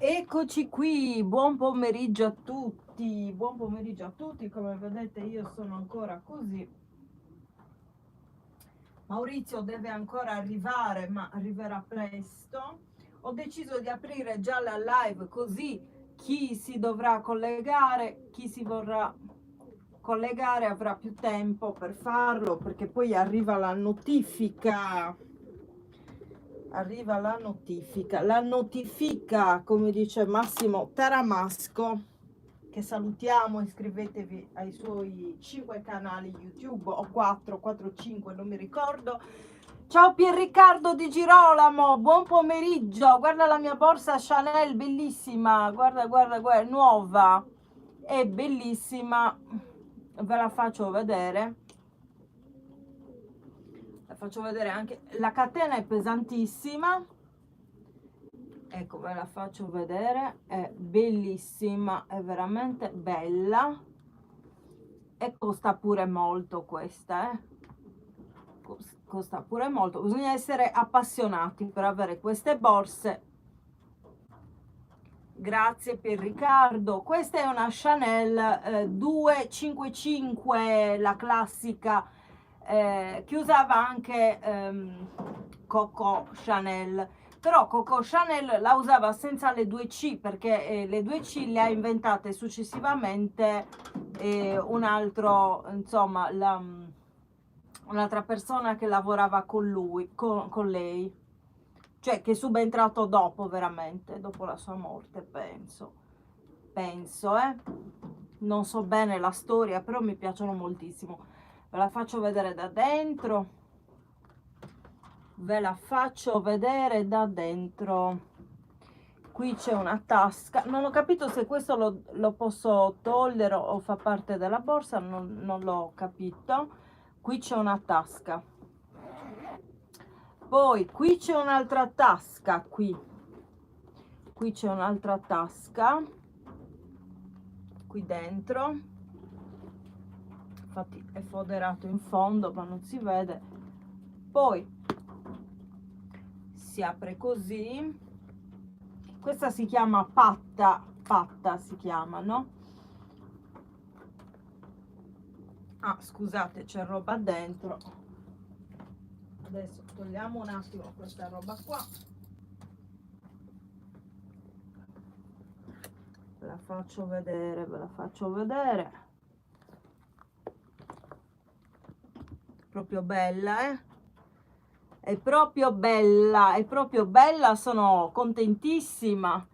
Eccoci qui, buon pomeriggio a tutti, buon pomeriggio a tutti. Come vedete io sono ancora così. Maurizio deve ancora arrivare, ma arriverà presto. Ho deciso di aprire già la live così chi si dovrà collegare, chi si vorrà collegare avrà più tempo per farlo, perché poi arriva la notifica. Arriva la notifica, come dice Massimo Taramasco, che salutiamo. Iscrivetevi ai suoi 5 canali YouTube, o 4, 5, non mi ricordo. Ciao Pierriccardo di Girolamo, buon pomeriggio. Guarda la mia borsa Chanel, bellissima, guarda, guarda, guarda, nuova, è bellissima, ve la faccio vedere. La faccio vedere anche, la catena è pesantissima. Ecco, ve la faccio vedere, è bellissima, è veramente bella e costa pure molto questa, costa pure molto. Bisogna essere appassionati per avere queste borse. Grazie per Riccardo. Questa è una Chanel 255, la classica, che usava anche Coco Chanel. Però Coco Chanel la usava senza le 2C, perché le 2C le ha inventate successivamente un altro, insomma, un'altra persona che lavorava con lui, con lei, cioè che è subentrato dopo, veramente dopo la sua morte, penso, non so bene la storia, però mi piacciono moltissimo. Ve la faccio vedere da dentro, ve la faccio vedere da dentro. Qui c'è una tasca, non ho capito se questo lo posso togliere o fa parte della borsa, non l'ho capito. Qui c'è una tasca, poi qui c'è un'altra tasca, qui c'è un'altra tasca qui dentro, infatti è foderato in fondo ma non si vede. Poi si apre così, questa si chiama patta si chiama, no? Ah, scusate, c'è roba dentro. Adesso togliamo un attimo questa roba qua, ve la faccio vedere, ve la faccio vedere. Proprio bella, è proprio bella, è proprio bella, sono contentissima.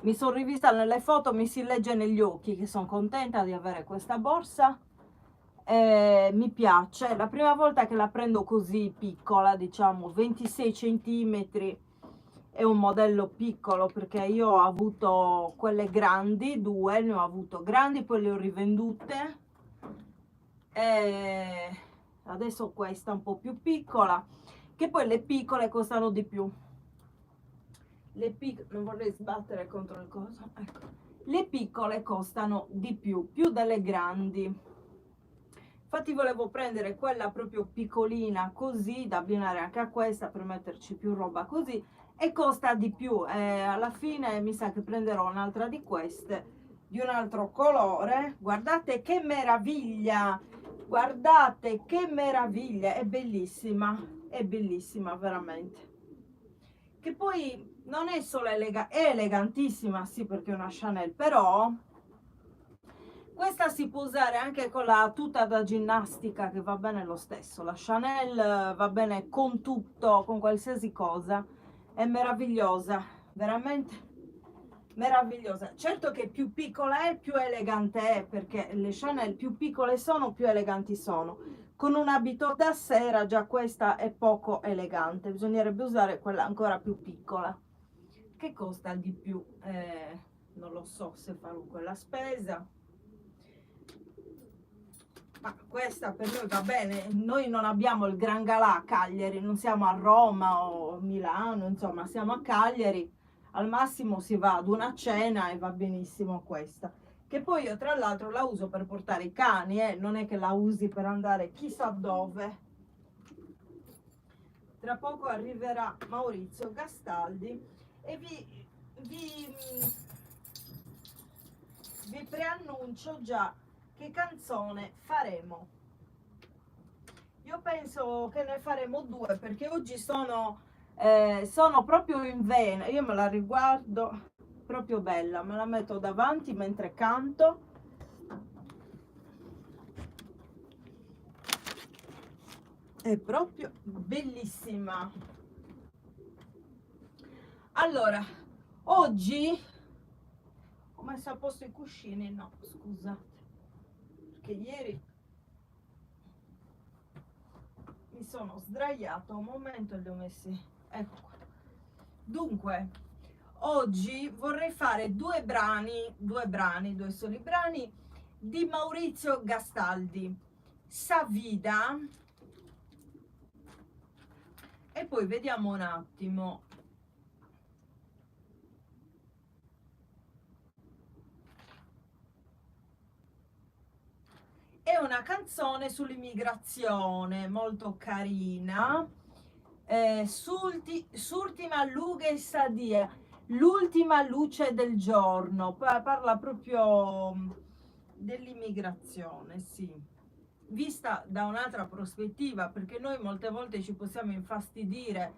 Mi sono rivista nelle foto, mi si legge negli occhi che sono contenta di avere questa borsa. Mi piace, è la prima volta che la prendo così piccola, diciamo 26 centimetri. È un modello piccolo, perché io ho avuto quelle grandi, due ne ho avuto grandi, poi le ho rivendute. Adesso questa un po' più piccola, che poi le piccole costano di più. Non vorrei sbattere contro il coso, ecco. Le piccole costano di più delle grandi. Infatti volevo prendere quella proprio piccolina, così da abbinare anche a questa per metterci più roba così, e costa di più. Alla fine mi sa che prenderò un'altra di queste, di un altro colore. Guardate che meraviglia, guardate che meraviglia, è bellissima veramente. Che poi non è solo è elegantissima, sì, perché è una Chanel, però questa si può usare anche con la tuta da ginnastica, che va bene lo stesso. La Chanel va bene con tutto, con qualsiasi cosa, è meravigliosa, veramente meravigliosa. Certo che più piccola è, più elegante è, perché le Chanel più piccole sono, più eleganti sono. Con un abito da sera già questa è poco elegante, bisognerebbe usare quella ancora più piccola, che costa di più. Non lo so se farò quella spesa, ma questa per noi va bene. Noi non abbiamo il Gran Galà a Cagliari, non siamo a Roma o Milano, insomma siamo a Cagliari. Al massimo si va ad una cena e va benissimo questa, che poi io tra l'altro la uso per portare i cani, non è che la usi per andare chissà dove. Tra poco arriverà Maurizio Gastaldi e vi preannuncio già che canzone faremo. Io penso che ne faremo due, perché oggi sono proprio in vena. Io me la riguardo, proprio bella, me la metto davanti mentre canto. È proprio bellissima. Allora, oggi ho messo a posto i cuscini, no, scusate, perché ieri mi sono sdraiato un momento e li ho messi, ecco qua. Dunque, oggi vorrei fare due soli brani di Maurizio Gastaldi, Sa Vida, e poi vediamo un attimo. È una canzone sull'immigrazione molto carina. S'ultima luga e sadia, l'ultima luce del giorno, parla proprio dell'immigrazione, sì, vista da un'altra prospettiva, perché noi molte volte ci possiamo infastidire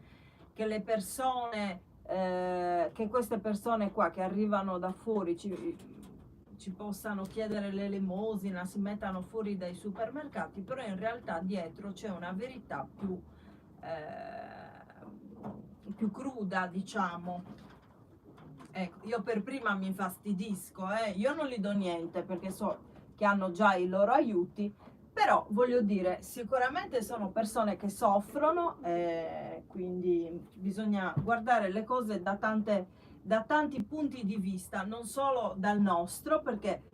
che le persone, che queste persone qua che arrivano da fuori ci possano chiedere l'elemosina, si mettano fuori dai supermercati, però in realtà dietro c'è una verità più cruda, diciamo. Ecco, io per prima mi infastidisco, io non gli do niente perché so che hanno già i loro aiuti, però voglio dire, sicuramente sono persone che soffrono, quindi bisogna guardare le cose da tanti punti di vista, non solo dal nostro, perché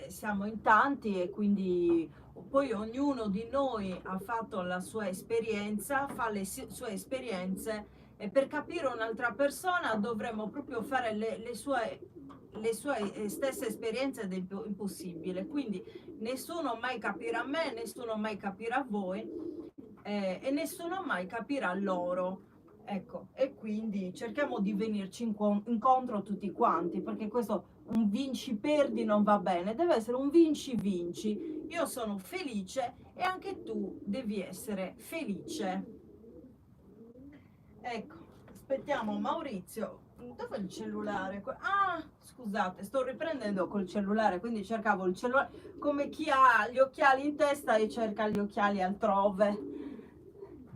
siamo in tanti e quindi poi ognuno di noi ha fatto la sua esperienza, fa le sue esperienze, e per capire un'altra persona dovremmo proprio fare le sue stesse esperienze ed è impossibile. Quindi nessuno mai capirà me, nessuno mai capirà voi, e nessuno mai capirà loro. Ecco, e quindi cerchiamo di venirci incontro tutti quanti, perché questo un vinci perdi non va bene, deve essere un vinci vinci. Io sono felice e anche tu devi essere felice. Ecco, aspettiamo Maurizio. Dov'è il cellulare? Ah, scusate, sto riprendendo col cellulare, quindi cercavo il cellulare come chi ha gli occhiali in testa e cerca gli occhiali altrove.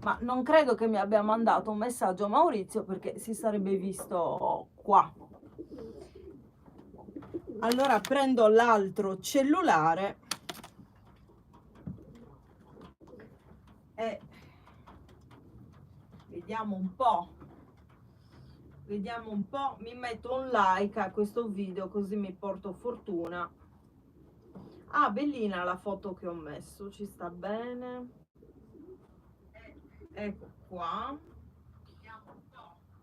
Ma non credo che mi abbia mandato un messaggio Maurizio, perché si sarebbe visto qua. Allora prendo l'altro cellulare e vediamo un po'. Vediamo un po', mi metto un like a questo video così mi porto fortuna. Ah, bellina la foto che ho messo, ci sta bene. Ecco qua.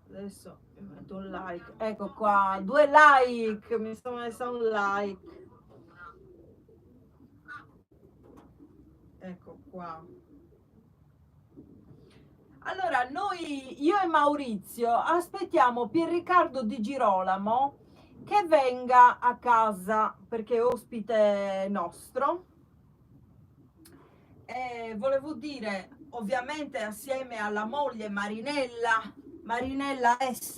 Adesso mi metto un like. Ecco qua, 2 like, mi sono messa un like. Ecco qua. Allora, io e Maurizio aspettiamo Pierriccardo Di Girolamo che venga a casa perché è ospite nostro. E volevo dire, ovviamente assieme alla moglie Marinella S,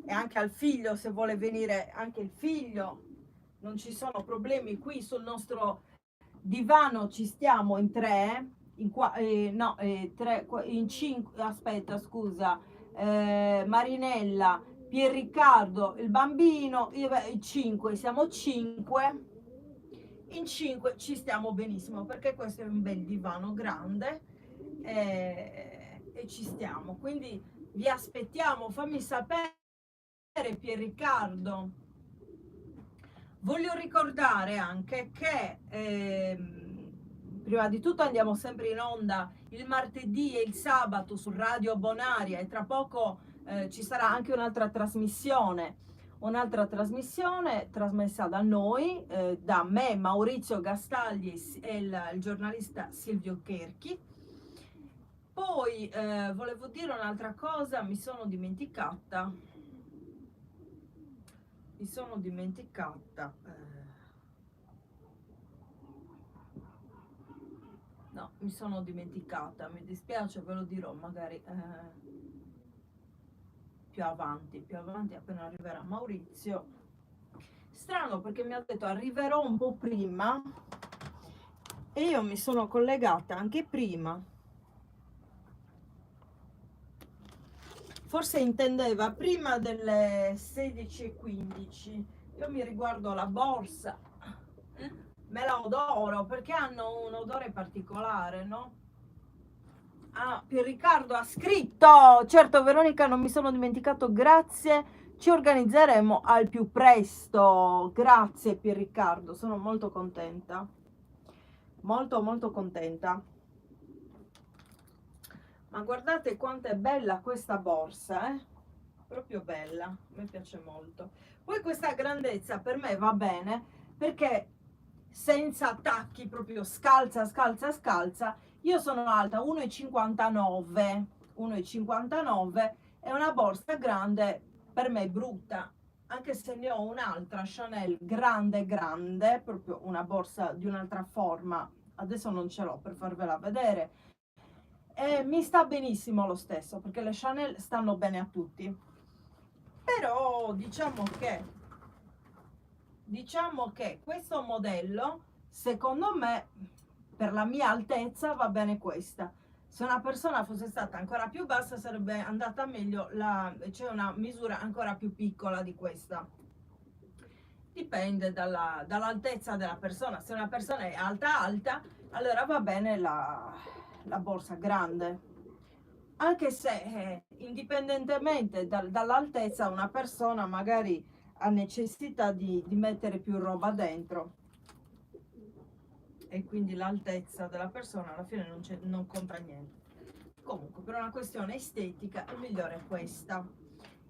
e anche al figlio, se vuole venire anche il figlio, non ci sono problemi. Qui sul nostro divano ci stiamo in tre, in cinque, aspetta, scusa, Marinella, Pierriccardo, il bambino, i cinque, siamo cinque. In cinque ci stiamo benissimo perché questo è un bel divano grande, e ci stiamo. Quindi vi aspettiamo, fammi sapere Pierriccardo. Voglio ricordare anche che prima di tutto andiamo sempre in onda il martedì e il sabato su Radio Bonaria, e tra poco ci sarà anche un'altra trasmissione trasmessa da noi, da me, Maurizio Gastaldi, e il giornalista Silvio Cherchi. Poi volevo dire un'altra cosa, mi sono dimenticata. No, mi sono dimenticata, mi dispiace, ve lo dirò magari più avanti appena arriverà Maurizio. Strano perché mi ha detto arriverò un po' prima e io mi sono collegata anche prima. Forse intendeva prima delle 16:15. Io mi riguardo la borsa, me la odoro perché hanno un odore particolare, no? Ah, Pierriccardo ha scritto, certo Veronica, non mi sono dimenticato, grazie, ci organizzeremo al più presto. Grazie Pierriccardo, sono molto contenta, molto contenta. Ma guardate quanto è bella questa borsa, proprio bella, a me piace molto. Poi questa grandezza per me va bene perché senza tacchi, proprio scalza, io sono alta 1,59, 1,59, è una borsa grande, per me brutta, anche se ne ho un'altra Chanel grande, proprio una borsa di un'altra forma, adesso non ce l'ho per farvela vedere, e mi sta benissimo lo stesso, perché le Chanel stanno bene a tutti. Però diciamo che questo modello, secondo me, per la mia altezza va bene questa. Se una persona fosse stata ancora più bassa sarebbe andata meglio, c'è una misura ancora più piccola di questa. Dipende dall'altezza della persona. Se una persona è alta, allora va bene la borsa grande. Anche se indipendentemente dall'altezza una persona magari ha necessità di mettere più roba dentro e quindi l'altezza della persona alla fine non conta niente. Comunque per una questione estetica il migliore è questa.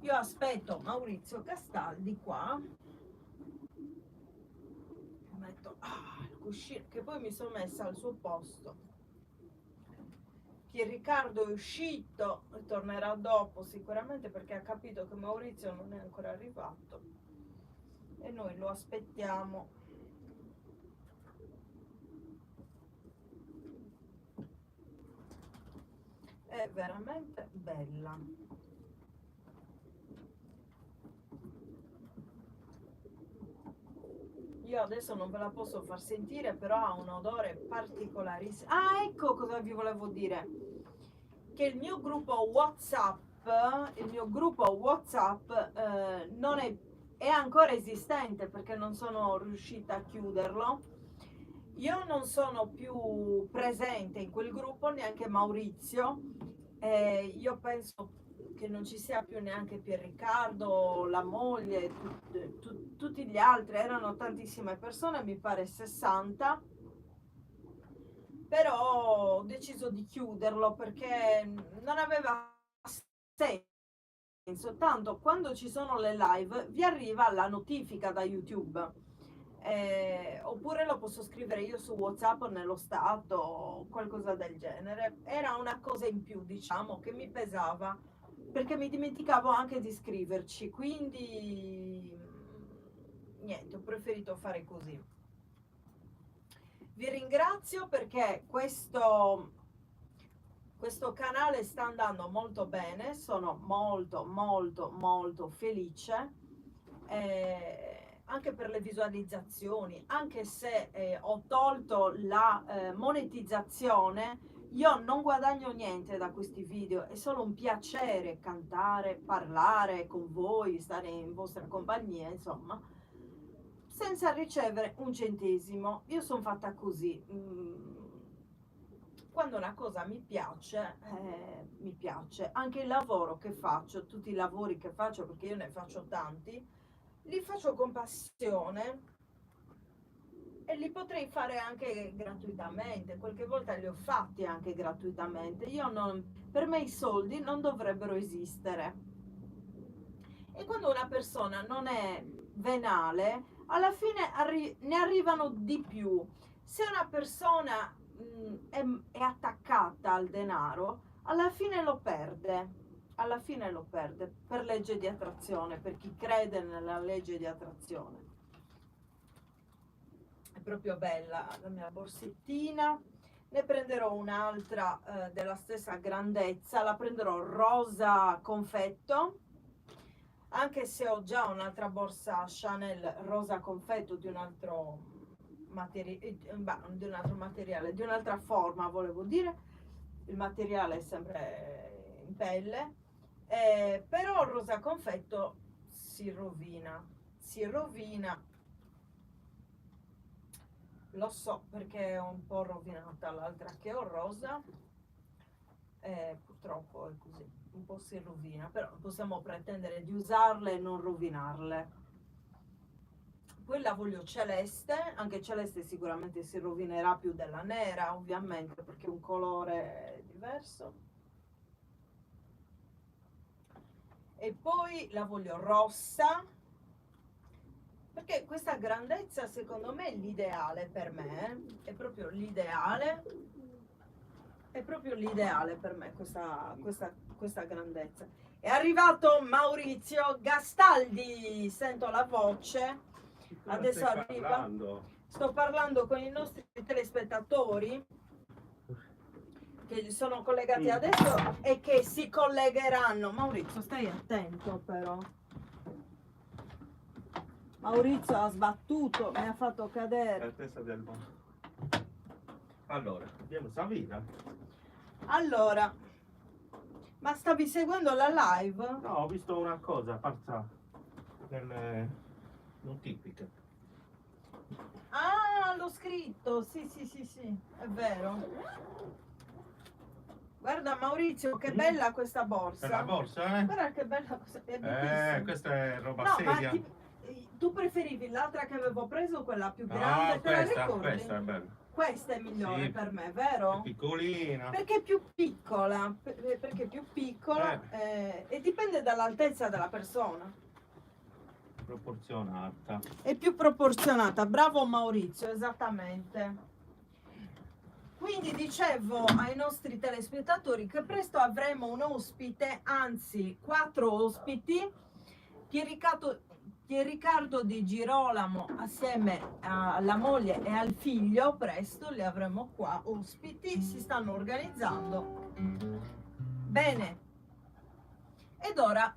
Io aspetto Maurizio Castaldi qua, metto il cuscino che poi mi sono messa al suo posto. Riccardo è uscito e tornerà dopo sicuramente perché ha capito che Maurizio non è ancora arrivato e noi lo aspettiamo. È veramente bella. Io adesso non ve la posso far sentire, però ha un odore particolarissimo. Ah, ecco cosa vi volevo dire, che il mio gruppo WhatsApp non è ancora esistente perché non sono riuscita a chiuderlo. Io non sono più presente in quel gruppo, neanche Maurizio. Io penso che non ci sia più neanche Pierriccardo, la moglie, tutti gli altri, erano tantissime persone, mi pare 60, però ho deciso di chiuderlo perché non aveva senso, tanto quando ci sono le live vi arriva la notifica da YouTube. Oppure lo posso scrivere io su WhatsApp nello stato o qualcosa del genere. Era una cosa in più, diciamo, che mi pesava perché mi dimenticavo anche di scriverci, quindi niente, ho preferito fare così. Vi ringrazio perché questo canale sta andando molto bene, sono molto felice, anche per le visualizzazioni, anche se ho tolto la monetizzazione. Io non guadagno niente da questi video, è solo un piacere cantare, parlare con voi, stare in vostra compagnia, insomma, senza ricevere un centesimo. Io sono fatta così. Quando una cosa mi piace, mi piace. Anche il lavoro che faccio, tutti i lavori che faccio, perché io ne faccio tanti, li faccio con passione e li potrei fare anche gratuitamente. Qualche volta li ho fatti anche gratuitamente. Per me i soldi non dovrebbero esistere. E quando una persona non è venale, alla fine ne arrivano di più. Se una persona è attaccata al denaro, alla fine lo perde. Alla fine lo perde per legge di attrazione, per chi crede nella legge di attrazione. È proprio bella la mia borsettina. Ne prenderò un'altra della stessa grandezza, la prenderò rosa confetto, anche se ho già un'altra borsa Chanel rosa confetto di un altro materiale, di un'altra forma, volevo dire. Il materiale è sempre in pelle, però il rosa confetto si rovina, lo so, perché è un po' rovinata l'altra che ho rosa, purtroppo è così, un po' si rovina, però possiamo pretendere di usarle e non rovinarle. Poi la voglio celeste, anche celeste sicuramente si rovinerà più della nera, ovviamente, perché è un colore diverso. E poi la voglio rossa, perché questa grandezza secondo me è l'ideale per me, è proprio l'ideale per me questa grandezza. È arrivato Maurizio Gastaldi, sento la voce, adesso arriva. Sto parlando con i nostri telespettatori che sono collegati adesso e che si collegheranno. Maurizio, stai attento però. Maurizio ha sbattuto, mi ha fatto cadere. La testa del mondo. Allora, abbiamo Savina. Allora, ma stavi seguendo la live? No, ho visto una cosa apparsa nelle notifiche. Ah, l'ho scritto, sì, è vero. Guarda Maurizio, che bella questa borsa. È la borsa, Guarda che bella questa, è bellissima. Questa è roba No, seria. ma tu preferivi l'altra che avevo preso, quella più grande? No, te la questa ricordi? è bella. Questa è migliore Sì. per me, vero? È piccolina. Perché è più piccola, perché è più piccola e dipende dall'altezza della persona. Proporzionata. È più proporzionata, bravo Maurizio, esattamente. Quindi dicevo ai nostri telespettatori che presto avremo un ospite, anzi 4 ospiti, Riccardo Di Girolamo assieme alla moglie e al figlio, presto li avremo qua ospiti, si stanno organizzando. Bene, ed ora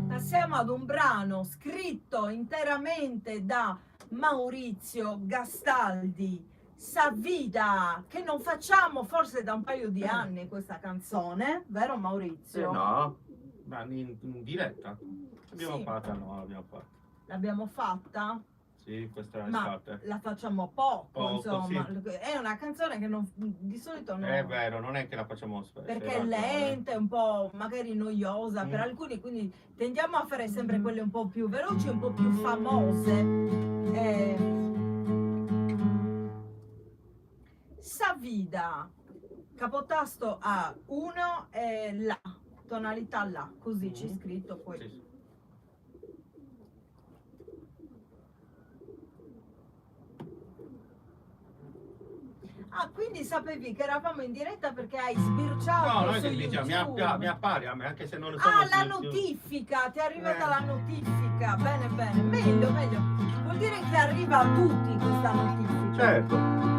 passiamo ad un brano scritto interamente da Maurizio Gastaldi, Savida, che non facciamo forse da un paio di anni questa canzone, vero Maurizio? No, ma in diretta. L'abbiamo Sì. fatta, no, l'abbiamo fatta. L'abbiamo fatta? Sì, questa è Ma estate. la facciamo poco, insomma. sì. È una canzone che di solito non... È vero, non è che la facciamo spesso. Perché è lenta, è un po' magari noiosa per alcuni, quindi tendiamo a fare sempre quelle un po' più veloci, un po' più famose. Savida, capotasto A1 e La, tonalità La, così c'è scritto poi. Sì. Ah, quindi sapevi che eravamo in diretta perché hai sbirciato No, non è su che diciamo, YouTube. mi appare a me, anche se non sono Ah, la su YouTube. notifica, ti è arrivata la notifica, bene, meglio. Vuol dire che arriva a tutti questa notifica. Certo.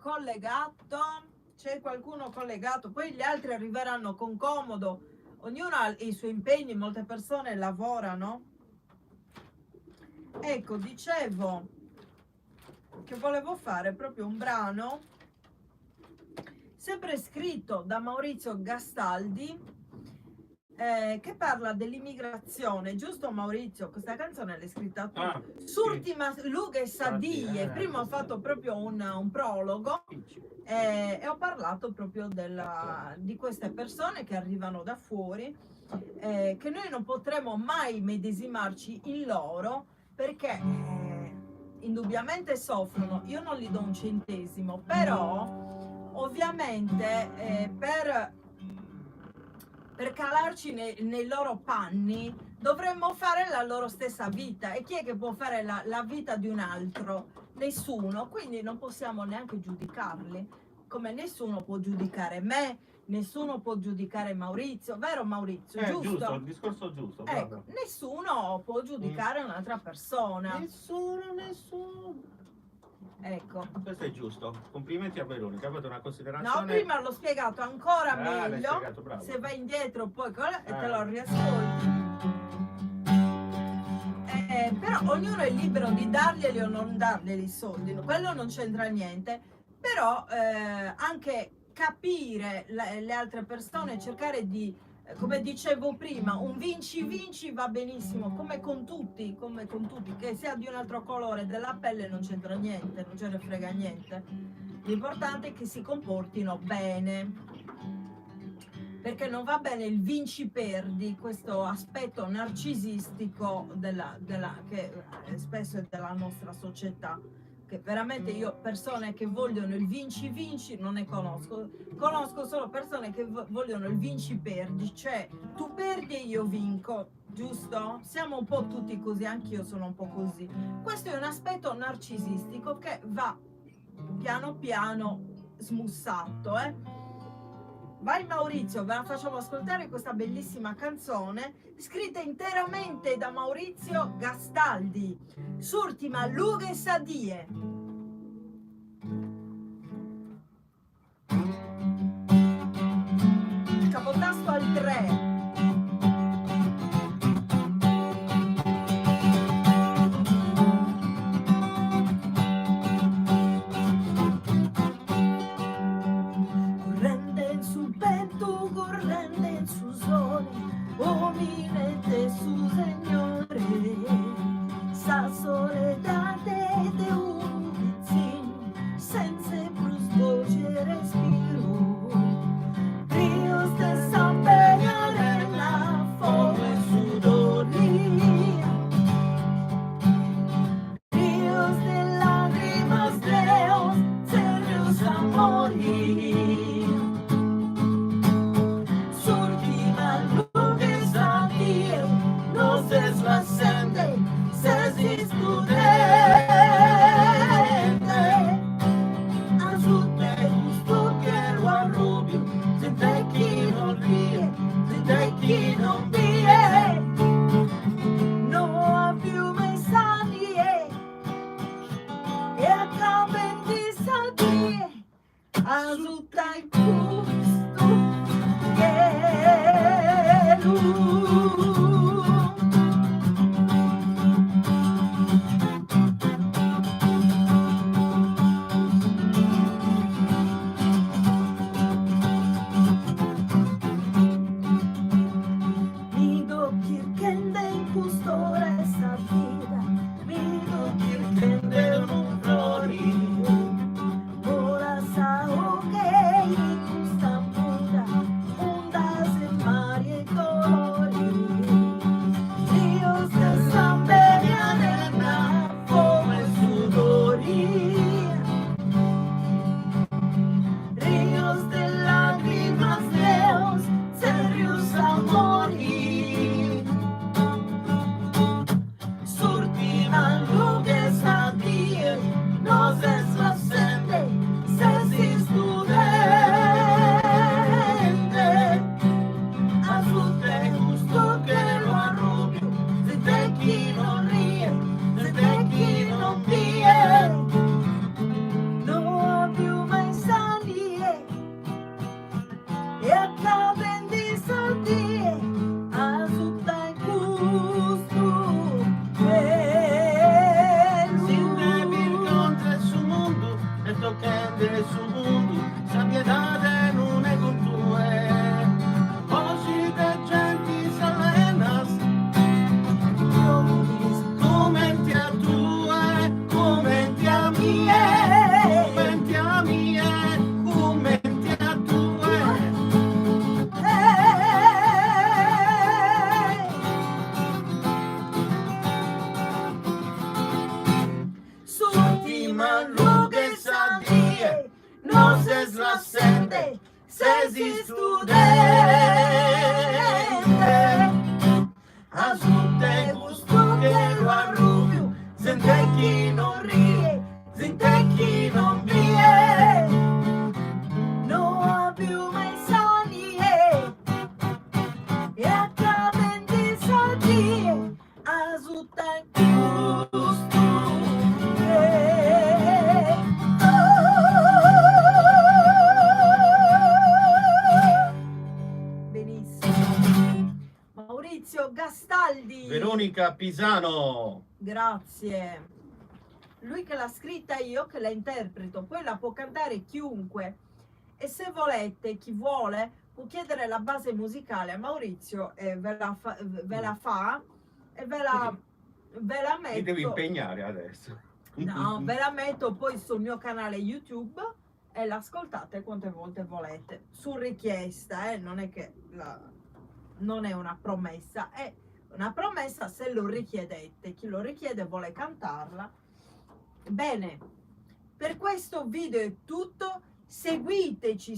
collegato? C'è qualcuno collegato? Poi gli altri arriveranno con comodo. Ognuno ha i suoi impegni, molte persone lavorano. Ecco, dicevo che volevo fare proprio un brano sempre scritto da Maurizio Gastaldi, che parla dell'immigrazione, giusto Maurizio? Questa canzone l'hai scritta tu. Surtima Lughe e Sadie. Prima ho fatto proprio un prologo e ho parlato proprio di queste persone che arrivano da fuori, che noi non potremo mai medesimarci in loro, perché indubbiamente soffrono. Io non gli do un centesimo, però ovviamente per calarci nei loro panni dovremmo fare la loro stessa vita. E chi è che può fare la vita di un altro? Nessuno, quindi non possiamo neanche giudicarli, come nessuno può giudicare me, nessuno può giudicare Maurizio, vero Maurizio? Giusto, il discorso giusto. Ecco, nessuno può giudicare un'altra persona. Nessuno. Ecco. Questo è giusto. Complimenti a Veronica, ha fatto una No, considerazione. prima l'ho spiegato ancora l'hai meglio. spiegato, bravo. Se vai indietro poi e te lo riascolti. Però ognuno è libero di darglieli o non darglieli i soldi, quello non c'entra niente. Però anche capire le altre persone, cercare di, come dicevo prima, un vinci-vinci va benissimo, come con tutti, che sia di un altro colore della pelle non c'entra niente, non ce ne frega niente. L'importante è che si comportino bene, perché non va bene il vinci-perdi, questo aspetto narcisistico che spesso è della nostra società. Che veramente io persone che vogliono il vinci-vinci non ne conosco solo persone che vogliono il vinci-perdi, cioè tu perdi e io vinco, giusto? Siamo un po' tutti così, anch'io sono un po' così. Questo è un aspetto narcisistico che va piano piano smussato, Vai Maurizio, ve la facciamo ascoltare questa bellissima canzone scritta interamente da Maurizio Gastaldi, Surtima Lughe e Sadie. Capotasto al 3. Rio stessa pegare si studente, a tutte gusto che lo arrubiu, sente chi non rie, sente chi non vie, no abiu mai sani e acaben di sati a tutte gusto. Benissimo. Maurizio Gastaldi. Veronica Pisano. Grazie. Lui che l'ha scritta, io che la interpreto, poi la può cantare chiunque. E se volete, chi vuole, può chiedere la base musicale a Maurizio e ve la fa e ve la Mi devi metto. impegnare adesso. No, ve la metto poi sul mio canale YouTube e l'ascoltate quante volte volete, su richiesta, non è che non è una promessa, è una promessa se lo richiedete, chi lo richiede vuole cantarla. Bene, per questo video è tutto, seguiteci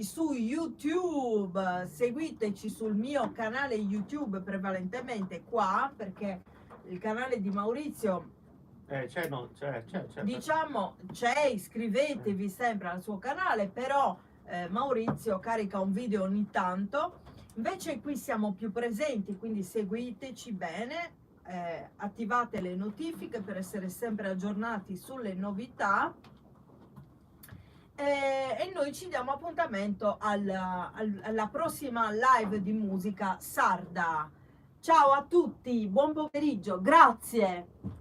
su YouTube, seguiteci sul mio canale YouTube prevalentemente qua, perché il canale di Maurizio C'è. diciamo c'è, iscrivetevi sempre al suo canale, però Maurizio carica un video ogni tanto, invece qui siamo più presenti, quindi seguiteci bene, attivate le notifiche per essere sempre aggiornati sulle novità e noi ci diamo appuntamento alla prossima live di musica sarda. Ciao a tutti, buon pomeriggio, grazie.